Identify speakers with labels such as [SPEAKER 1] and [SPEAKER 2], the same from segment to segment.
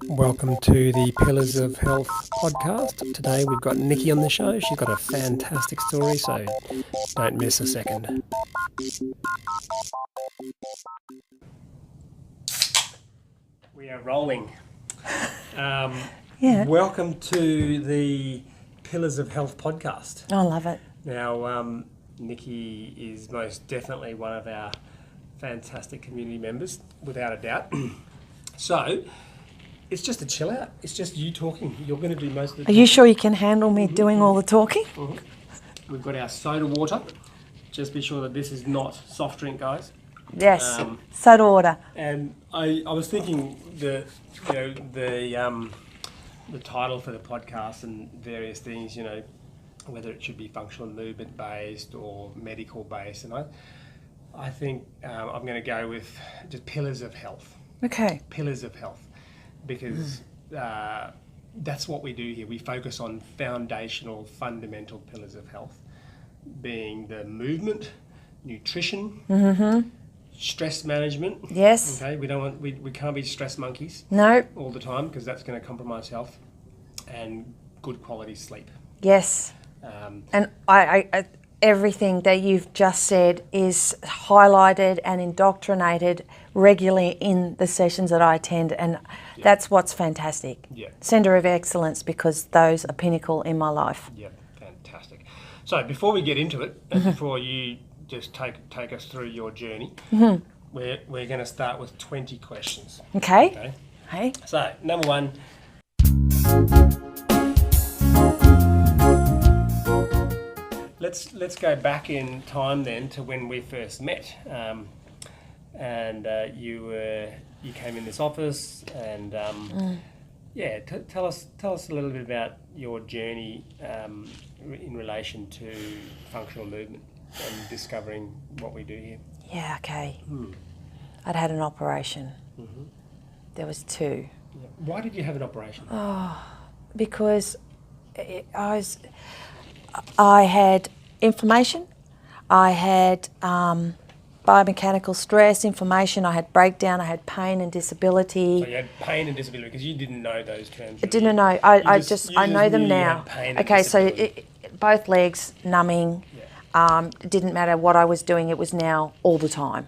[SPEAKER 1] Welcome to the Pillars of Health podcast. Today we've got Nicci on the show. She's got a fantastic story, so don't miss a second. We are rolling. Welcome to the Pillars of Health podcast.
[SPEAKER 2] I love it.
[SPEAKER 1] Now, Nicci is most definitely one of our fantastic community members, without a doubt. So, it's just a chill out. It's just you talking. You're going to do most of the talking.
[SPEAKER 2] Are you sure you can handle me doing all the talking?
[SPEAKER 1] Mm-hmm. We've got our soda water. Just be sure that this is not soft drink, guys.
[SPEAKER 2] Yes, soda water.
[SPEAKER 1] And I was thinking the title for the podcast and various things, whether it should be functional movement based or medical based, and I think I'm going to go with just pillars of health.
[SPEAKER 2] Okay.
[SPEAKER 1] Pillars of health, because that's what we do here. We focus on foundational, fundamental pillars of health, being the movement, nutrition, stress management.
[SPEAKER 2] Yes.
[SPEAKER 1] Okay. We can't be stress monkeys.
[SPEAKER 2] No.
[SPEAKER 1] All the time, because that's going to compromise health, and good quality sleep.
[SPEAKER 2] Yes. And I everything that you've just said is highlighted and indoctrinated regularly in the sessions that I attend, and that's what's fantastic.
[SPEAKER 1] Yeah.
[SPEAKER 2] Centre of excellence, because those are pinnacle in my life.
[SPEAKER 1] Yeah, fantastic. So before we get into it, and before you just take us through your journey, we're going to start with 20 questions.
[SPEAKER 2] Okay. Hey.
[SPEAKER 1] So number one. Let's go back in time then to when we first met, and you came in this office, and tell us a little bit about your journey in relation to functional movement and discovering what we do here.
[SPEAKER 2] Yeah. Okay. I'd had an operation. There was two.
[SPEAKER 1] Yeah. Why did you have an operation?
[SPEAKER 2] Because I had inflammation, I had biomechanical stress, inflammation, I had breakdown, I had pain and disability.
[SPEAKER 1] So you had pain and disability, because you didn't know those terms.
[SPEAKER 2] I didn't know. I know them now. Okay, so both legs numbing. It didn't matter what I was doing, it was now all the time.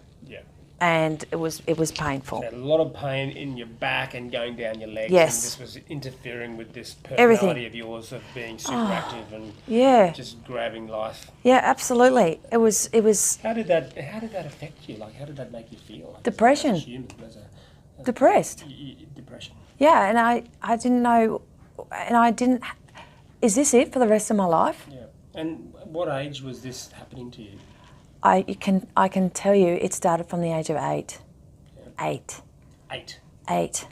[SPEAKER 2] And it was painful.
[SPEAKER 1] So you had a lot of pain in your back and going down your legs.
[SPEAKER 2] Yes.
[SPEAKER 1] And this was interfering with this personality of yours of being super active and just grabbing life.
[SPEAKER 2] Yeah, absolutely. It was.
[SPEAKER 1] How did that affect you? Like, how did that make you feel? Like,
[SPEAKER 2] depression.
[SPEAKER 1] As a human,
[SPEAKER 2] Depressed.
[SPEAKER 1] Depression.
[SPEAKER 2] Yeah, and I didn't know, and I didn't. Is this it for the rest of my life?
[SPEAKER 1] Yeah. And what age was this happening to you?
[SPEAKER 2] I can tell you it started from the age of 8.
[SPEAKER 1] Yeah.
[SPEAKER 2] 8.
[SPEAKER 1] Right.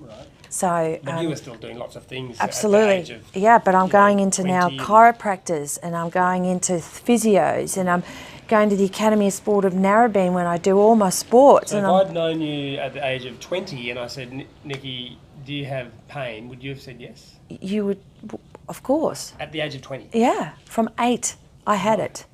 [SPEAKER 2] So.
[SPEAKER 1] But you were still doing lots of things.
[SPEAKER 2] Absolutely.
[SPEAKER 1] At the age of,
[SPEAKER 2] yeah, but I'm going into
[SPEAKER 1] 20
[SPEAKER 2] now chiropractors, and I'm going into physios, and I'm going to the Academy of Sport of Narrabeen when I do all my sports.
[SPEAKER 1] So
[SPEAKER 2] and
[SPEAKER 1] if I'd known you at the age of 20 and I said, Nicci, do you have pain? Would you have said yes?
[SPEAKER 2] You would, of course.
[SPEAKER 1] At the age of 20?
[SPEAKER 2] Yeah, from 8 I had it.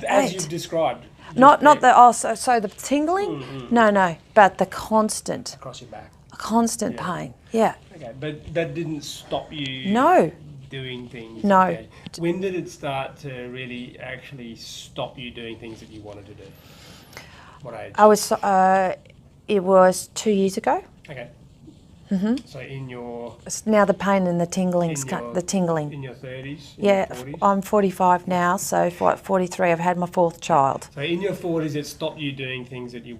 [SPEAKER 1] As you've described.
[SPEAKER 2] Not the so the tingling? No, but the constant.
[SPEAKER 1] Across your back.
[SPEAKER 2] Constant pain. Yeah.
[SPEAKER 1] Okay, but that didn't stop you.
[SPEAKER 2] No.
[SPEAKER 1] Doing things.
[SPEAKER 2] No.
[SPEAKER 1] Okay. When did it start to really actually stop you doing things that you wanted to do? What age?
[SPEAKER 2] It was 2 years ago.
[SPEAKER 1] Okay. So in your...
[SPEAKER 2] Now the pain and the tingling. The tingling.
[SPEAKER 1] In your 30s?
[SPEAKER 2] Yeah,
[SPEAKER 1] your 40s?
[SPEAKER 2] I'm 45 now, so for 43 I've had my 4th child.
[SPEAKER 1] So in your 40s it stopped you doing things that you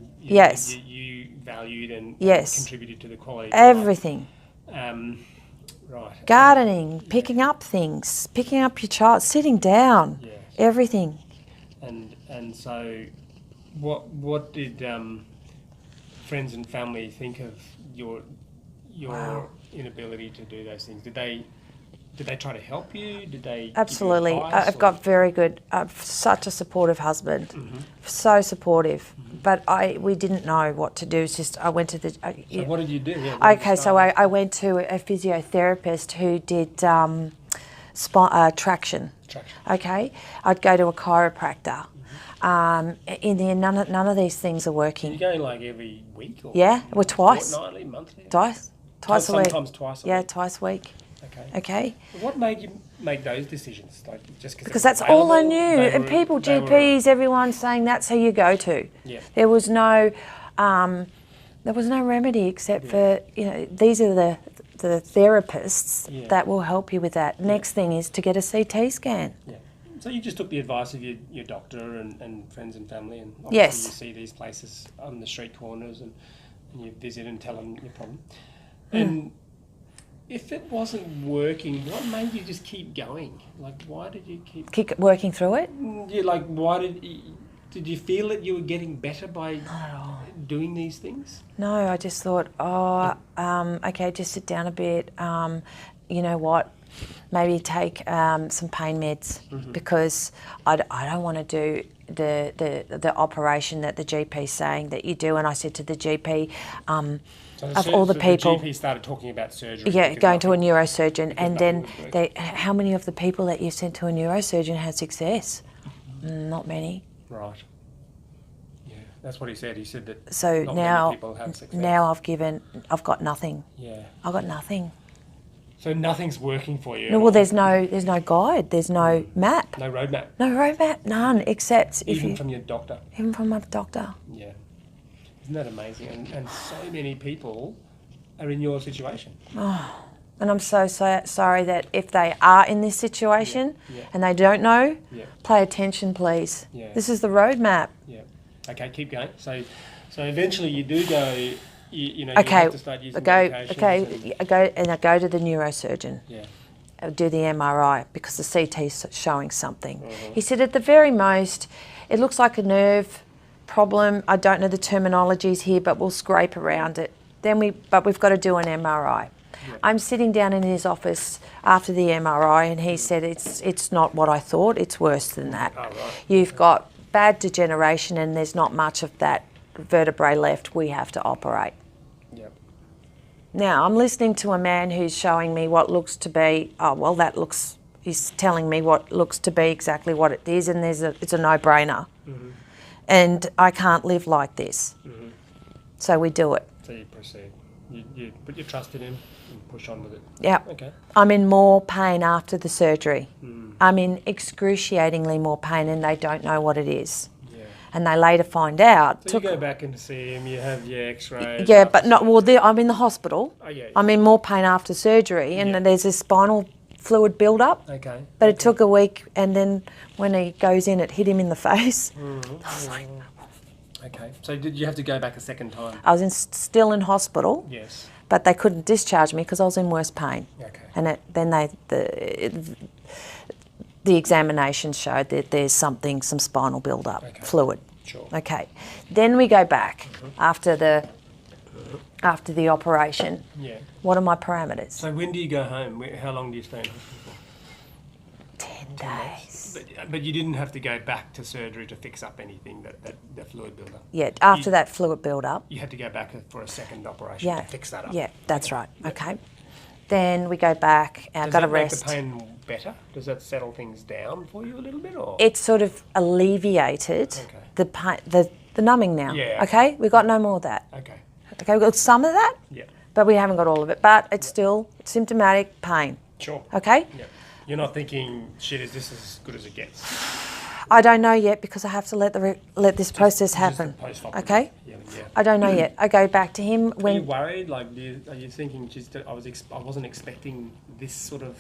[SPEAKER 1] valued and contributed to the quality of
[SPEAKER 2] everything.
[SPEAKER 1] Right.
[SPEAKER 2] Gardening, picking up things, picking up your child, sitting down, everything.
[SPEAKER 1] And so what did friends and family think of your inability to do those things? Did they try to help you? Did they?
[SPEAKER 2] Absolutely.
[SPEAKER 1] Give you advice,
[SPEAKER 2] I've got very good. Such a supportive husband, so supportive. But we didn't know what to do. It's just I went to the.
[SPEAKER 1] So what did you do? Yeah,
[SPEAKER 2] so I went to a physiotherapist who did traction. Okay, I'd go to a chiropractor. In the end, none of these things are working.
[SPEAKER 1] You're going like every week? Or
[SPEAKER 2] twice.
[SPEAKER 1] Fortnightly, monthly?
[SPEAKER 2] Twice a week.
[SPEAKER 1] Sometimes twice a
[SPEAKER 2] Yeah,
[SPEAKER 1] week.
[SPEAKER 2] twice a week.
[SPEAKER 1] Okay.
[SPEAKER 2] Okay.
[SPEAKER 1] What made you make those decisions? Like just
[SPEAKER 2] Because that's all I knew. And people,
[SPEAKER 1] they were-
[SPEAKER 2] GPs, everyone saying that's who you go to.
[SPEAKER 1] Yeah.
[SPEAKER 2] There was no remedy except for, these are the therapists that will help you with that. Next thing is to get a CT scan.
[SPEAKER 1] Yeah. So you just took the advice of your doctor and friends and family, and obviously
[SPEAKER 2] Yes.
[SPEAKER 1] you see these places on the street corners, and you visit and tell them your problem. And if it wasn't working, what made you just keep going? Like, why did you
[SPEAKER 2] Keep working through it?
[SPEAKER 1] Yeah, like, why did you feel that you were getting better by doing these things?
[SPEAKER 2] No, I just thought, okay, just sit down a bit. You know what? Maybe take some pain meds because I don't want to do the operation that the GP's saying that you do. And I said to the GP, of all the people,
[SPEAKER 1] the GP started talking about surgery.
[SPEAKER 2] yeah, going to a neurosurgeon, and then how many of the people that you sent to a neurosurgeon had success? Not many.
[SPEAKER 1] Right. Yeah, that's what he said. He said that
[SPEAKER 2] So
[SPEAKER 1] not
[SPEAKER 2] now,
[SPEAKER 1] many people have success.
[SPEAKER 2] now I've got nothing.
[SPEAKER 1] Yeah.
[SPEAKER 2] I've got nothing.
[SPEAKER 1] So nothing's working for you.
[SPEAKER 2] No, well, there's no guide. There's no map.
[SPEAKER 1] No roadmap.
[SPEAKER 2] No roadmap. None. Except
[SPEAKER 1] Even from your doctor.
[SPEAKER 2] Even from my doctor.
[SPEAKER 1] Yeah. Isn't that amazing? And so many people are in your situation.
[SPEAKER 2] And I'm so sorry that if they are in this situation and they don't know, pay attention, please.
[SPEAKER 1] Yeah.
[SPEAKER 2] This is the roadmap.
[SPEAKER 1] Yeah. Okay, keep going. So eventually you do go. You
[SPEAKER 2] Okay.
[SPEAKER 1] have to start using medications.
[SPEAKER 2] I go to the neurosurgeon.
[SPEAKER 1] Yeah.
[SPEAKER 2] I'll do the MRI because the CT's showing something. He said at the very most, it looks like a nerve problem. I don't know the terminologies here, but we'll scrape around it. But we've got to do an MRI. Yeah. I'm sitting down in his office after the MRI, and he said it's not what I thought. It's worse than that.
[SPEAKER 1] Oh, right.
[SPEAKER 2] You've got bad degeneration, and there's not much of that vertebrae left. We have to operate.
[SPEAKER 1] Yep.
[SPEAKER 2] Now I'm listening to a man who's showing me what looks to be. He's telling me what looks to be exactly what it is, and it's a no-brainer. And I can't live like this. So we do it.
[SPEAKER 1] So you proceed. You put your trust in him and push on with it.
[SPEAKER 2] Yeah.
[SPEAKER 1] Okay.
[SPEAKER 2] I'm in more pain after the surgery. I'm in excruciatingly more pain, and they don't know what it is. Yeah. And they later find out.
[SPEAKER 1] So you go back and see him. You have your X-rays.
[SPEAKER 2] Yeah, but not. Well, I'm in the hospital.
[SPEAKER 1] Oh yeah.
[SPEAKER 2] I'm in more pain after surgery, and there's a spinal fluid build-up.
[SPEAKER 1] Okay.
[SPEAKER 2] But it took a week, and then when he goes in, it hit him in the face. I was like,
[SPEAKER 1] okay. So did you have to go back a second time?
[SPEAKER 2] I was still in hospital.
[SPEAKER 1] Yes.
[SPEAKER 2] But they couldn't discharge me because I was in worse pain.
[SPEAKER 1] Okay.
[SPEAKER 2] And then the examination showed that there's some spinal build-up, fluid.
[SPEAKER 1] Sure.
[SPEAKER 2] Okay. Then we go back after the operation.
[SPEAKER 1] Yeah.
[SPEAKER 2] What are my parameters?
[SPEAKER 1] So when do you go home? How long do you stay in hospital for?
[SPEAKER 2] 10 days.
[SPEAKER 1] But you didn't have to go back to surgery to fix up anything, that fluid buildup?
[SPEAKER 2] Yeah, after that fluid build-up.
[SPEAKER 1] You had to go back for a second operation to fix that up?
[SPEAKER 2] Yeah, that's right. Okay. Then we go back and I've got to rest.
[SPEAKER 1] Does that make the pain better? Does that settle things down for you a little bit? Or?
[SPEAKER 2] It's sort of alleviated the pain, the numbing now.
[SPEAKER 1] Yeah.
[SPEAKER 2] Okay? We've got no more of that.
[SPEAKER 1] Okay.
[SPEAKER 2] Okay, we've got some of that, but we haven't got all of it. But it's still symptomatic pain.
[SPEAKER 1] Sure.
[SPEAKER 2] Okay?
[SPEAKER 1] Yeah. You're not thinking, shit, is this as good as it gets?
[SPEAKER 2] I don't know yet because I have to let this process happen. Okay?
[SPEAKER 1] Yeah.
[SPEAKER 2] I don't know yet. I go back to him when.
[SPEAKER 1] Are you worried? Like, are you thinking, just I wasn't expecting this sort of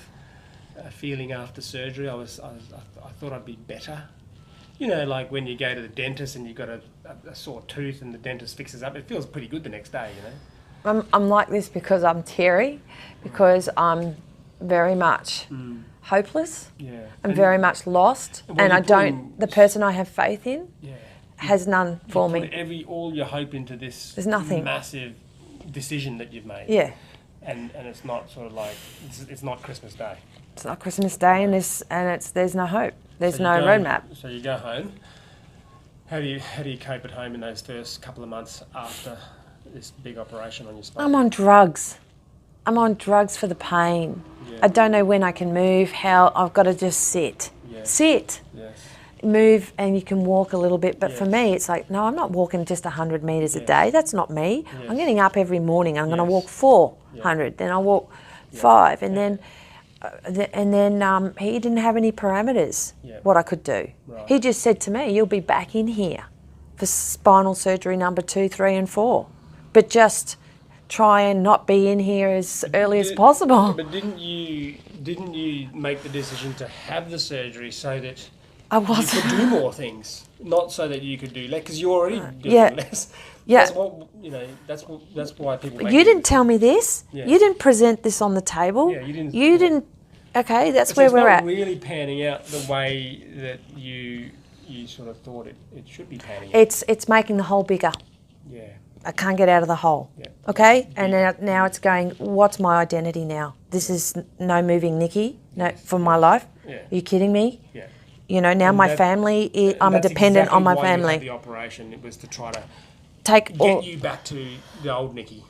[SPEAKER 1] feeling after surgery. I thought I'd be better. You know, like when you go to the dentist and you've got a sore tooth and the dentist fixes up, it feels pretty good the next day, you know?
[SPEAKER 2] I'm like this because I'm Terry, because I'm very much hopeless.
[SPEAKER 1] Yeah.
[SPEAKER 2] I'm very much lost, and the person I have faith in has none for me.
[SPEAKER 1] Put all your hope into this
[SPEAKER 2] There's nothing.
[SPEAKER 1] Massive decision that you've made.
[SPEAKER 2] Yeah.
[SPEAKER 1] And it's not sort of like, it's not Christmas Day.
[SPEAKER 2] It's not Christmas Day, and there's no hope. There's no roadmap.
[SPEAKER 1] So you go home. How do you cope at home in those first couple of months after this big operation on your spine?
[SPEAKER 2] I'm on drugs. I'm on drugs for the pain. Yeah. I don't know when I can move, how I've got to just sit.
[SPEAKER 1] Yes.
[SPEAKER 2] Sit.
[SPEAKER 1] Yes.
[SPEAKER 2] move and you can walk a little bit. But for
[SPEAKER 1] Yes.
[SPEAKER 2] me, it's like, no, I'm not walking just 100 metres a
[SPEAKER 1] Yes.
[SPEAKER 2] day. That's not me.
[SPEAKER 1] Yes.
[SPEAKER 2] I'm getting up every morning. I'm going to
[SPEAKER 1] Yes.
[SPEAKER 2] walk 400, then I'll walk 5. And then he didn't have any parameters, what I could do.
[SPEAKER 1] Right.
[SPEAKER 2] He just said to me, you'll be back in here for spinal surgery number 2, 3 and 4. But just try and not be in here as early as possible.
[SPEAKER 1] But didn't you make the decision to have the surgery so that
[SPEAKER 2] I
[SPEAKER 1] you
[SPEAKER 2] wasn't.
[SPEAKER 1] could do more things, not so that you could do less? Because you're already doing
[SPEAKER 2] Yeah.
[SPEAKER 1] less.
[SPEAKER 2] Yeah.
[SPEAKER 1] That's what That's why people. Make
[SPEAKER 2] You didn't tell me this.
[SPEAKER 1] Yeah.
[SPEAKER 2] You didn't present this on the table.
[SPEAKER 1] Yeah, you didn't.
[SPEAKER 2] You didn't. Okay, that's
[SPEAKER 1] So
[SPEAKER 2] where
[SPEAKER 1] it's
[SPEAKER 2] we're
[SPEAKER 1] not
[SPEAKER 2] at.
[SPEAKER 1] really panning out the way that you sort of thought it should be panning out.
[SPEAKER 2] It's making the hole bigger.
[SPEAKER 1] Yeah.
[SPEAKER 2] I can't get out of the hole.
[SPEAKER 1] Yeah.
[SPEAKER 2] Okay, and now it's going. What's my identity now? This is no moving Nicci. No, for my life.
[SPEAKER 1] Yeah.
[SPEAKER 2] Are you kidding me?
[SPEAKER 1] Yeah.
[SPEAKER 2] You know, now
[SPEAKER 1] And
[SPEAKER 2] my
[SPEAKER 1] that-
[SPEAKER 2] family. I'm a
[SPEAKER 1] That's
[SPEAKER 2] dependent
[SPEAKER 1] exactly
[SPEAKER 2] on my
[SPEAKER 1] why you had
[SPEAKER 2] family.
[SPEAKER 1] the operation, it was to try to
[SPEAKER 2] Take all.
[SPEAKER 1] get you back to the old Nicci.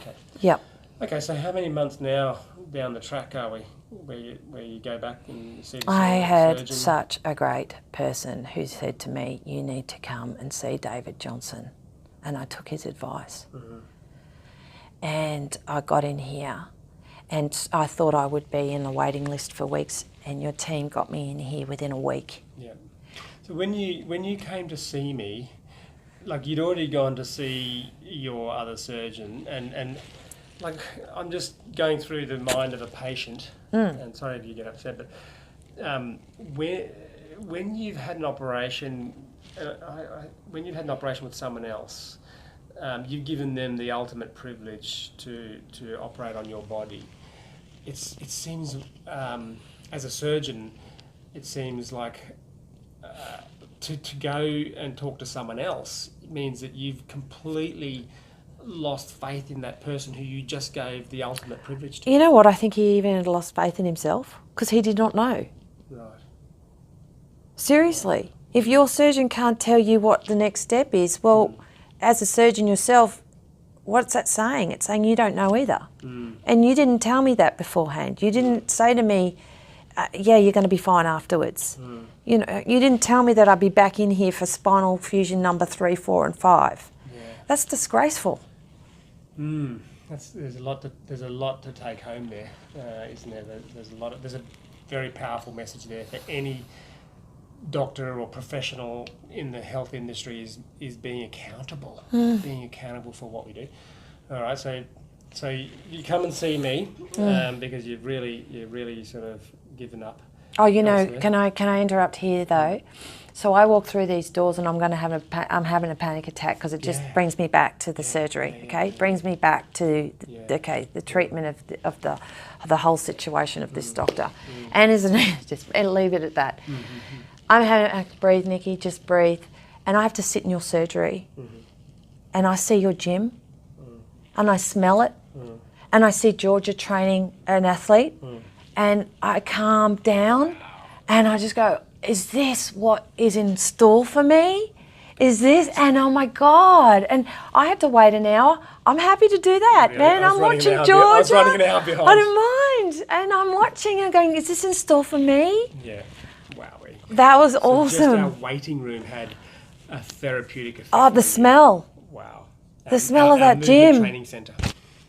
[SPEAKER 1] Okay.
[SPEAKER 2] Yep.
[SPEAKER 1] Okay, so how many months now down the track are we, where you go back and see the
[SPEAKER 2] I had
[SPEAKER 1] surgeon?
[SPEAKER 2] such a great person who said to me, you need to come and see David Johnson. And I took his advice.
[SPEAKER 1] Mm-hmm.
[SPEAKER 2] And I got in here and I thought I would be in the waiting list for weeks, and your team got me in here within a week.
[SPEAKER 1] Yeah. So when you came to see me, like you'd already gone to see your other surgeon, and like I'm just going through the mind of a patient, and sorry if you get upset, but when you've had an operation, when you've had an operation with someone else, you've given them the ultimate privilege to operate on your body. It seems, as a surgeon, it seems like to go and talk to someone else means that you've completely lost faith in that person who you just gave the ultimate privilege to.
[SPEAKER 2] You know what? I think he even had lost faith in himself because he did not know.
[SPEAKER 1] Right.
[SPEAKER 2] Seriously. If your surgeon can't tell you what the next step is, well, as a surgeon yourself, what's that saying? It's saying you don't know either. And you didn't tell me that beforehand. You didn't say to me, yeah, you're going to be fine afterwards. You know, you didn't tell me that I'd be back in here for spinal fusion number 3, 4 and 5.
[SPEAKER 1] Yeah.
[SPEAKER 2] That's disgraceful.
[SPEAKER 1] There's a lot to take home there, isn't there? There's a very powerful message there for any doctor or professional in the health industry is being accountable, being accountable for what we do. All right, so you come and see me because you've really sort of given up.
[SPEAKER 2] Oh, you know,
[SPEAKER 1] elsewhere.
[SPEAKER 2] can I interrupt here though? So I walk through these doors and I'm having a panic attack because it just brings me back to the surgery. Okay, brings me back to the treatment of the whole situation of this doctor. And isn't it just leave it at that? I'm having breathe, Nicci, just breathe. And I have to sit in your surgery, and I see your gym, and I smell it, and I see Georgia training an athlete. And I calm down and I just go, is this what is in store for me? Is this? And oh my God. And I had to wait an hour. I'm happy to do that,
[SPEAKER 1] Really?
[SPEAKER 2] man. I'm watching Georgia.
[SPEAKER 1] I was running an hour behind.
[SPEAKER 2] I don't mind. And I'm watching and going, is this in store for me?
[SPEAKER 1] Yeah. Wowee.
[SPEAKER 2] That was
[SPEAKER 1] So
[SPEAKER 2] awesome.
[SPEAKER 1] just our waiting room had a therapeutic effect.
[SPEAKER 2] Oh, the smell.
[SPEAKER 1] Wow.
[SPEAKER 2] The smell of
[SPEAKER 1] our
[SPEAKER 2] that
[SPEAKER 1] movement
[SPEAKER 2] gym.
[SPEAKER 1] Training centre.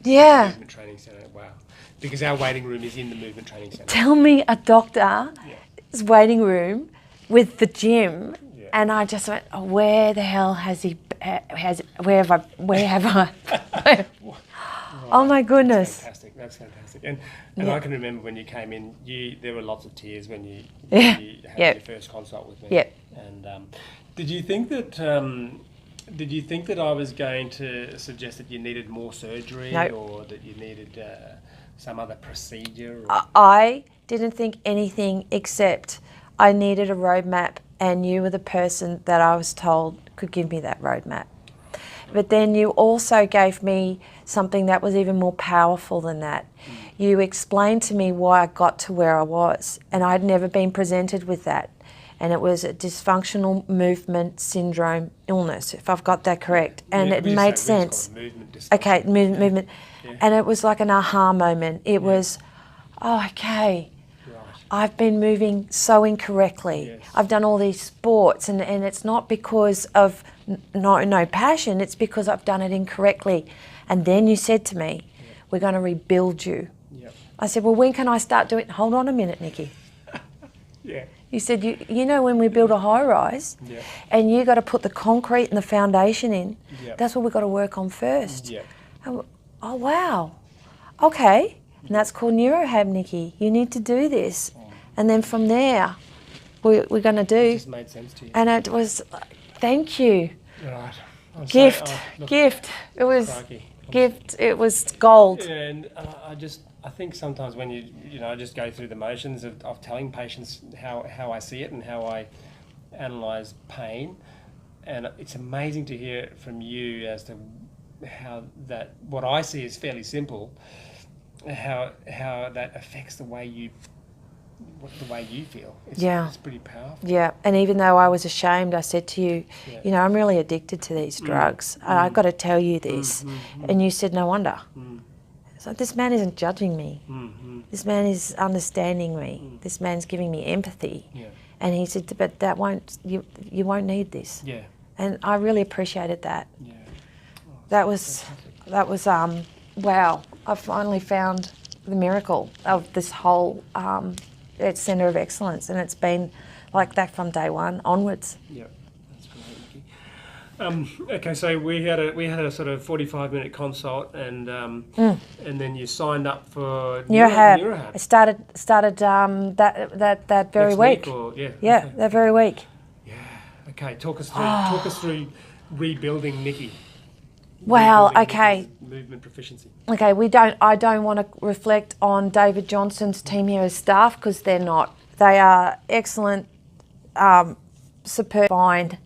[SPEAKER 2] Yeah.
[SPEAKER 1] Movement training centre. Wow. Because our waiting room is in the movement training centre.
[SPEAKER 2] Tell me a doctor's waiting room with the gym.
[SPEAKER 1] Yeah.
[SPEAKER 2] And I just went, oh, where the hell where have I? Oh my goodness.
[SPEAKER 1] That's fantastic. And I can remember when you came in, there were lots of tears when you
[SPEAKER 2] Yeah.
[SPEAKER 1] had your first consult with me.
[SPEAKER 2] Yep.
[SPEAKER 1] And did you think that I was going to suggest that you needed more surgery,
[SPEAKER 2] No.
[SPEAKER 1] or that you needed some other procedure?
[SPEAKER 2] I didn't think anything except I needed a roadmap, and you were the person that I was told could give me that roadmap. But then you also gave me something that was even more powerful than that. You explained to me why I got to where I was, and I'd never been presented with that. And it was a dysfunctional movement syndrome illness, if I've got that correct. And it made sense. Okay, movement.
[SPEAKER 1] Yeah.
[SPEAKER 2] And it was like an aha moment. It was, oh, okay.
[SPEAKER 1] Right.
[SPEAKER 2] I've been moving so incorrectly.
[SPEAKER 1] Yes.
[SPEAKER 2] I've done all these sports, and it's not because of no passion, it's because I've done it incorrectly. And then you said to me, we're going to rebuild you.
[SPEAKER 1] Yep.
[SPEAKER 2] I said, well, when can I start doing it? Hold on a minute, Nicci.
[SPEAKER 1] Yeah.
[SPEAKER 2] You said, you know when we build a high-rise
[SPEAKER 1] Yeah.
[SPEAKER 2] and you got to put the concrete and the foundation in,
[SPEAKER 1] Yep.
[SPEAKER 2] that's what we've got to work on first.
[SPEAKER 1] Yeah.
[SPEAKER 2] Oh, wow. Okay. And that's called neurohab, Nicci. You need to do this. And then from there, we're going to do.
[SPEAKER 1] It just made sense to you.
[SPEAKER 2] And it was, thank you.
[SPEAKER 1] Right.
[SPEAKER 2] Gift. Gift. It was gift. It was gold.
[SPEAKER 1] And I think sometimes when I just go through the motions of telling patients how I see it and how I analyse pain, and it's amazing to hear from you as to how that what I see is fairly simple, how that affects the way you feel. It's pretty powerful.
[SPEAKER 2] Yeah, and even though I was ashamed, I said to you, I'm really addicted to these drugs. And I've got to tell you this. And you said, no wonder. So this man isn't judging me. This man is understanding me. This man's giving me empathy.
[SPEAKER 1] Yeah.
[SPEAKER 2] And he said, but you won't need this.
[SPEAKER 1] Yeah.
[SPEAKER 2] And I really appreciated that.
[SPEAKER 1] Yeah. Oh,
[SPEAKER 2] That was wow. I finally found the miracle of this whole Centre of Excellence, and it's been like that from day one onwards.
[SPEAKER 1] Yeah, that's great, Nicci. Okay, so we had a sort of 45-minute consult, and then you signed up for
[SPEAKER 2] Neurohab. It started that very
[SPEAKER 1] Next
[SPEAKER 2] week.
[SPEAKER 1] Okay.
[SPEAKER 2] That very week.
[SPEAKER 1] Yeah. Okay, talk us through rebuilding Nicci.
[SPEAKER 2] Wow.
[SPEAKER 1] Rebuilding
[SPEAKER 2] Okay.
[SPEAKER 1] Nicci's movement proficiency.
[SPEAKER 2] Okay. I don't want to reflect on David Johnson's team here as staff, because they're not. They are excellent, superb, fine.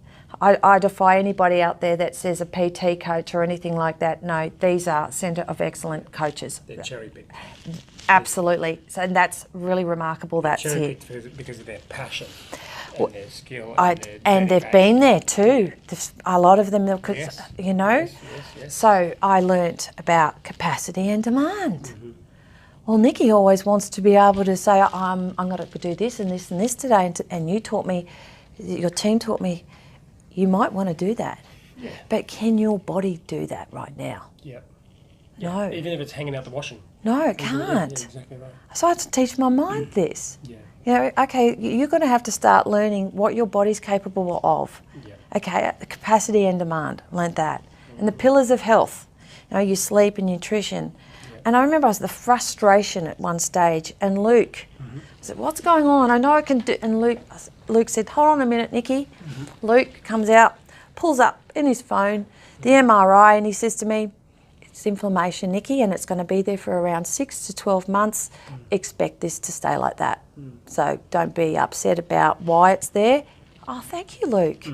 [SPEAKER 2] I defy anybody out there that says a PT coach or anything like that. No, these are Centre of Excellent coaches.
[SPEAKER 1] They're cherry-picked.
[SPEAKER 2] Absolutely. So, and that's really remarkable. That's it.
[SPEAKER 1] Cherry-picked because of their passion and their skill.
[SPEAKER 2] And they've been there too. A lot of them, because
[SPEAKER 1] Yes. Yes.
[SPEAKER 2] So I learnt about capacity and demand. Well, Nicci always wants to be able to say, I'm going to do this and this and this today. And you taught me, your team taught me, you might want to do that.
[SPEAKER 1] Yeah.
[SPEAKER 2] But can your body do that right now?
[SPEAKER 1] Yeah.
[SPEAKER 2] No.
[SPEAKER 1] Even if it's hanging out the washing.
[SPEAKER 2] No, it
[SPEAKER 1] Yeah,
[SPEAKER 2] can't.
[SPEAKER 1] exactly right.
[SPEAKER 2] So I had to teach my mind this.
[SPEAKER 1] Yeah.
[SPEAKER 2] Okay, you're going to have to start learning what your body's capable of.
[SPEAKER 1] Yeah.
[SPEAKER 2] Okay, capacity and demand, learnt that. And the pillars of health, your sleep and nutrition. And I remember the frustration at one stage, and Luke, I said, what's going on? I know I can do, and Luke said, hold on a minute, Nicci. Luke comes out, pulls up in his phone, the MRI, and he says to me, it's inflammation, Nicci, and it's going to be there for around 6 to 12 months. Expect this to stay like that. So don't be upset about why it's there. Oh, thank you, Luke.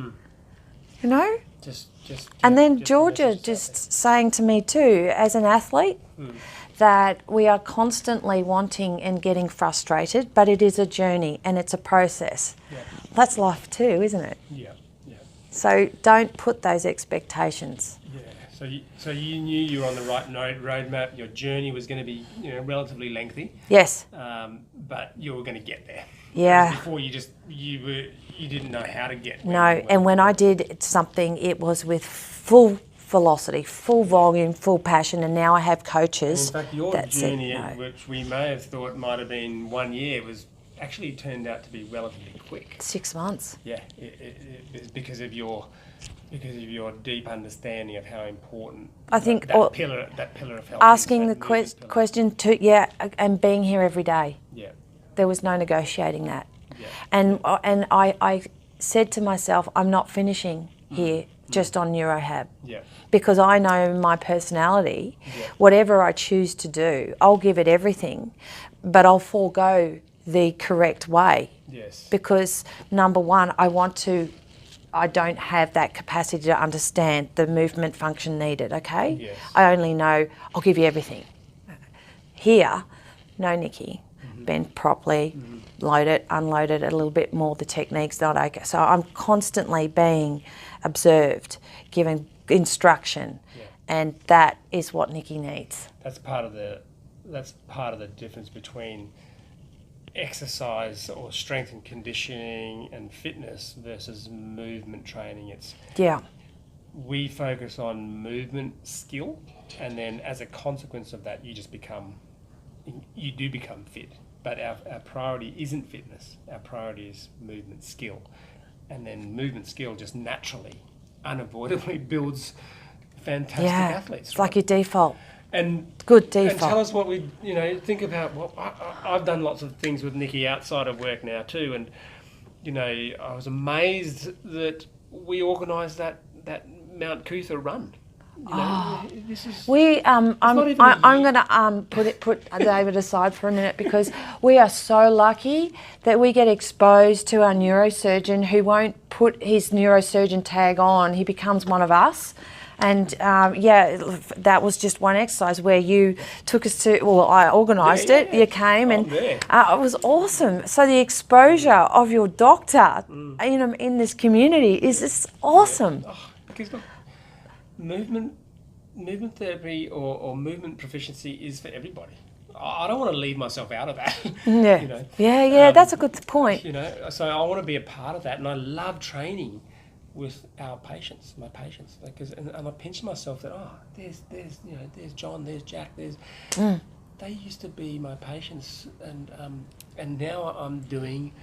[SPEAKER 2] And then Georgia just saying to me too, as an athlete, that we are constantly wanting and getting frustrated, but it is a journey and it's a process.
[SPEAKER 1] Yeah.
[SPEAKER 2] That's life too, isn't it?
[SPEAKER 1] Yeah. Yeah.
[SPEAKER 2] So don't put those expectations.
[SPEAKER 1] Yeah. So you knew you were on the right roadmap. Your journey was going to be relatively lengthy.
[SPEAKER 2] Yes.
[SPEAKER 1] But you were going to get there.
[SPEAKER 2] Yeah.
[SPEAKER 1] Before you didn't know how to get there.
[SPEAKER 2] No, and when I did something, it was with full velocity, full volume, full passion, and now I have coaches.
[SPEAKER 1] In fact, your journey, which we may have thought might have been 1 year, was actually turned out to be relatively quick.
[SPEAKER 2] 6 months.
[SPEAKER 1] Yeah, it was because of your deep understanding of how important
[SPEAKER 2] I think
[SPEAKER 1] that pillar of health.
[SPEAKER 2] asking
[SPEAKER 1] is,
[SPEAKER 2] the
[SPEAKER 1] that movement pillar.
[SPEAKER 2] question too, and being here every day.
[SPEAKER 1] Yeah.
[SPEAKER 2] There was no negotiating that.
[SPEAKER 1] Yeah.
[SPEAKER 2] And I said to myself, I'm not finishing here just on neurohab.
[SPEAKER 1] Yeah.
[SPEAKER 2] Because I know my personality, whatever I choose to do, I'll give it everything, but I'll forego the correct way.
[SPEAKER 1] Yes.
[SPEAKER 2] Because number one, I don't have that capacity to understand the movement function needed, okay?
[SPEAKER 1] Yes.
[SPEAKER 2] I only know I'll give you everything. Here, no, Nicci, bend properly, load it, unload it a little bit more, the technique's not okay. So I'm constantly being observed, given instruction, and that is what Nicci needs.
[SPEAKER 1] That's part of the difference between exercise or strength and conditioning and fitness versus movement training. We focus on movement skill, and then as a consequence of that, you do become fit. But our priority isn't fitness. Our priority is movement skill. And then movement skill just naturally, unavoidably builds fantastic athletes.
[SPEAKER 2] It's like your default.
[SPEAKER 1] And
[SPEAKER 2] good default.
[SPEAKER 1] And tell us what we, think about. Well, I've done lots of things with Nicci outside of work now too, and I was amazed that we organised that Mount Cootha run. This is.
[SPEAKER 2] I'm going to put David aside for a minute, because we are so lucky that we get exposed to our neurosurgeon, who won't put his neurosurgeon tag on. He becomes one of us. And that was just one exercise where you took us to. Well, I organised it. You came, and it was awesome. So the exposure of your doctor, in this community is just awesome.
[SPEAKER 1] Yeah. Because look, movement therapy or movement proficiency is for everybody. I don't want to leave myself out of that.
[SPEAKER 2] That's a good point.
[SPEAKER 1] So I want to be a part of that, and I love training with my patients, because and I pinch myself that there's John, there's Jack, they used to be my patients, and now I'm doing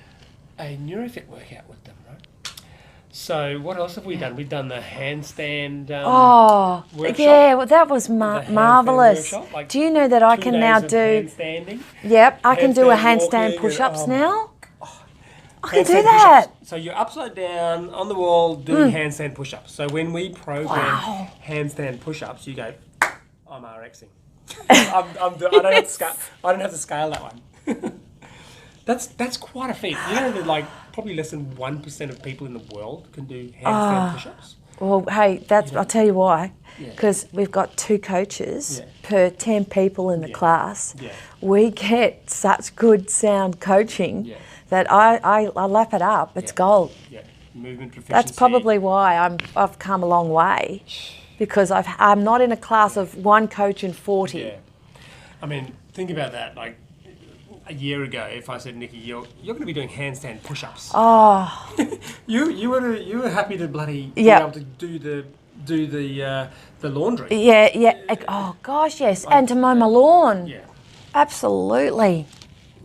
[SPEAKER 1] a neurofit workout with them, right? So what else have we done? We've done the handstand workshop.
[SPEAKER 2] Yeah, well, that was marvellous.
[SPEAKER 1] Like
[SPEAKER 2] do you know that I can now do
[SPEAKER 1] handstanding?
[SPEAKER 2] Yep, I can do a handstand push-ups now. I can do that.
[SPEAKER 1] Push-ups. So you're upside down on the wall doing handstand push-ups. So when we program handstand push-ups, you go, I'm RXing. I don't have to scale that one. That's quite a feat. That probably less than 1% of people in the world can do handstand push-ups.
[SPEAKER 2] Well, hey, I'll tell you why. Because we've got 2 coaches per 10 people in the class. Yeah. We get such good sound coaching that I lap it up. It's gold. Yeah,
[SPEAKER 1] movement proficiency.
[SPEAKER 2] That's probably why I've come a long way, because I'm not in a class of 1 coach and 40.
[SPEAKER 1] Yeah, I mean, think about that. Like a year ago, if I said, Nicci, you're going to be doing handstand push-ups.
[SPEAKER 2] Oh,
[SPEAKER 1] you were happy to bloody be able to do the laundry.
[SPEAKER 2] Yeah. Oh gosh, yes, and to mow my lawn.
[SPEAKER 1] Yeah,
[SPEAKER 2] absolutely.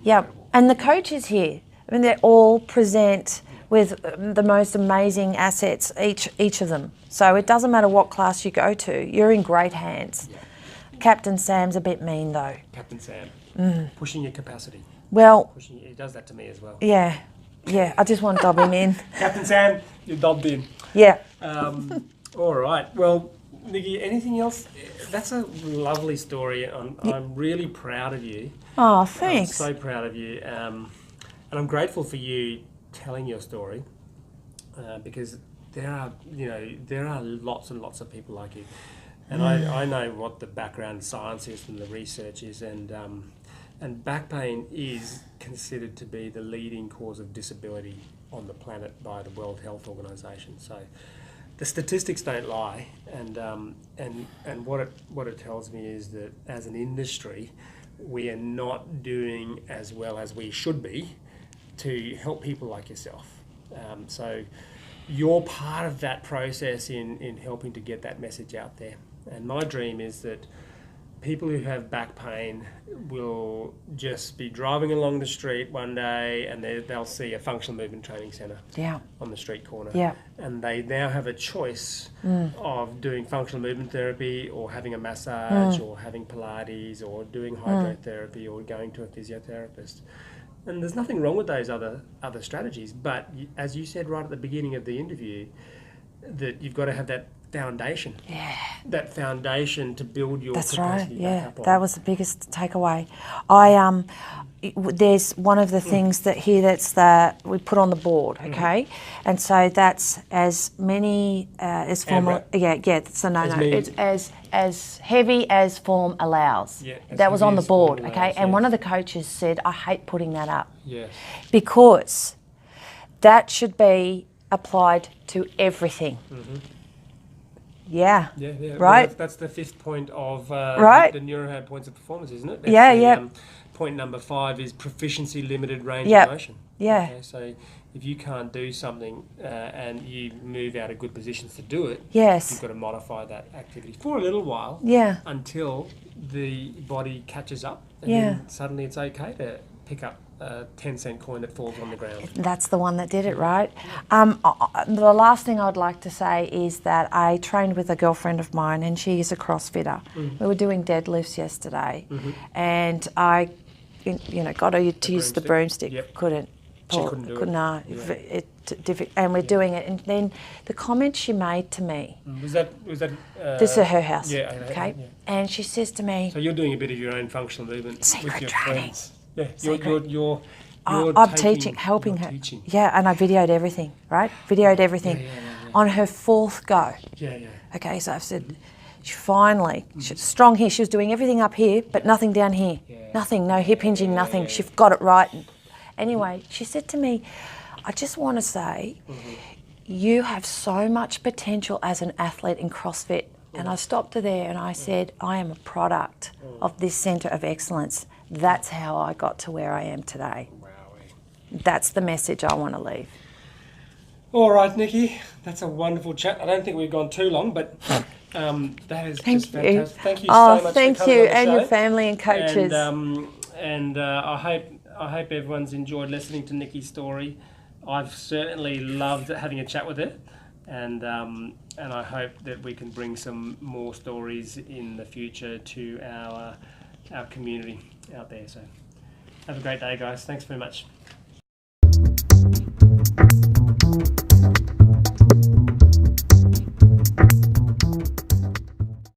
[SPEAKER 2] Yeah, and the coaches here, I mean, they all present with the most amazing assets, each of them. So it doesn't matter what class you go to, you're in great hands. Yeah. Captain Sam's a bit mean though.
[SPEAKER 1] Captain Sam, pushing your capacity.
[SPEAKER 2] Well,
[SPEAKER 1] he does that to me as well.
[SPEAKER 2] Yeah, I just want to dob him in.
[SPEAKER 1] Captain Sam, you're dobbed in.
[SPEAKER 2] Yeah.
[SPEAKER 1] All right. Well, Nicci, anything else? That's a lovely story. I'm really proud of you.
[SPEAKER 2] Oh, thanks.
[SPEAKER 1] I'm so proud of you. And I'm grateful for you telling your story, because there are lots and lots of people like you. And I know what the background science is and the research is, and back pain is considered to be the leading cause of disability on the planet by the World Health Organization. So the statistics don't lie, and what it tells me is that as an industry, we are not doing as well as we should be to help people like yourself. So you're part of that process in helping to get that message out there. And my dream is that people who have back pain will just be driving along the street one day and they'll see a functional movement training centre on the street corner. Yeah. And they now have a choice of doing functional movement therapy or having a massage or having Pilates or doing hydrotherapy or going to a physiotherapist. And there's nothing wrong with those other strategies, but as you said right at the beginning of the interview, that you've got to have that foundation. Yeah. That foundation to build your capacity back up on.
[SPEAKER 2] That was the biggest takeaway. There's one of the things that we put on the board, okay? And so that's as many as form. So no. It's as heavy as form allows. Yeah, that was on the board, okay? And one of the coaches said, I hate putting that up. Yes. Because that should be applied to everything. Yeah.
[SPEAKER 1] Yeah.
[SPEAKER 2] Right?
[SPEAKER 1] Well, that's the 5th point of
[SPEAKER 2] Right.
[SPEAKER 1] the neurohab points of performance, isn't it? That's
[SPEAKER 2] Yeah,
[SPEAKER 1] the,
[SPEAKER 2] yeah.
[SPEAKER 1] Point number 5 is proficiency limited range
[SPEAKER 2] Yep.
[SPEAKER 1] of motion.
[SPEAKER 2] Yeah.
[SPEAKER 1] Okay, so if you can't do something and you move out of good positions to do it,
[SPEAKER 2] Yes.
[SPEAKER 1] you've got to modify that activity for a little while
[SPEAKER 2] Yeah.
[SPEAKER 1] until the body catches up, and
[SPEAKER 2] Yeah.
[SPEAKER 1] then suddenly it's okay to pick up a 10-cent coin that falls on the ground.
[SPEAKER 2] That's the one that did it, right? The last thing I'd like to say is that I trained with a girlfriend of mine, and she is a CrossFitter. We were doing deadlifts yesterday, and I, got her to use the broomstick.
[SPEAKER 1] Yep.
[SPEAKER 2] Couldn't.
[SPEAKER 1] She couldn't do it.
[SPEAKER 2] No,
[SPEAKER 1] Yeah.
[SPEAKER 2] and we're doing it. And then the comment she made to me.
[SPEAKER 1] Was that?
[SPEAKER 2] This is her house.
[SPEAKER 1] Yeah.
[SPEAKER 2] Okay.
[SPEAKER 1] Yeah.
[SPEAKER 2] And she says to me,
[SPEAKER 1] So you're doing a bit of your own functional movement
[SPEAKER 2] Secret
[SPEAKER 1] with your
[SPEAKER 2] training.
[SPEAKER 1] friends. Yeah,
[SPEAKER 2] Secret.
[SPEAKER 1] you're
[SPEAKER 2] I'm teaching, helping her.
[SPEAKER 1] Teaching.
[SPEAKER 2] Yeah, and I videoed everything, right? Videoed everything on her 4th go.
[SPEAKER 1] Yeah.
[SPEAKER 2] Okay, so I've said, she finally, she's strong here. She was doing everything up here, but nothing down here.
[SPEAKER 1] Yeah.
[SPEAKER 2] Nothing, no hip hinging, nothing. She got it right. Anyway, she said to me, I just want to say, you have so much potential as an athlete in CrossFit. And I stopped her there and I said, I am a product of this centre of excellence. That's how I got to where I am today.
[SPEAKER 1] Wowee.
[SPEAKER 2] That's the message I want to leave.
[SPEAKER 1] All right, Nicci, that's a wonderful chat. I don't think we've gone too long, but that is just fantastic. Thank you so much.
[SPEAKER 2] Thank
[SPEAKER 1] for coming
[SPEAKER 2] you,
[SPEAKER 1] on the
[SPEAKER 2] and
[SPEAKER 1] show.
[SPEAKER 2] your family and coaches.
[SPEAKER 1] And I hope everyone's enjoyed listening to Nicci's story. I've certainly loved having a chat with her, and I hope that we can bring some more stories in the future to our community out there. So have a great day, guys. Thanks very much.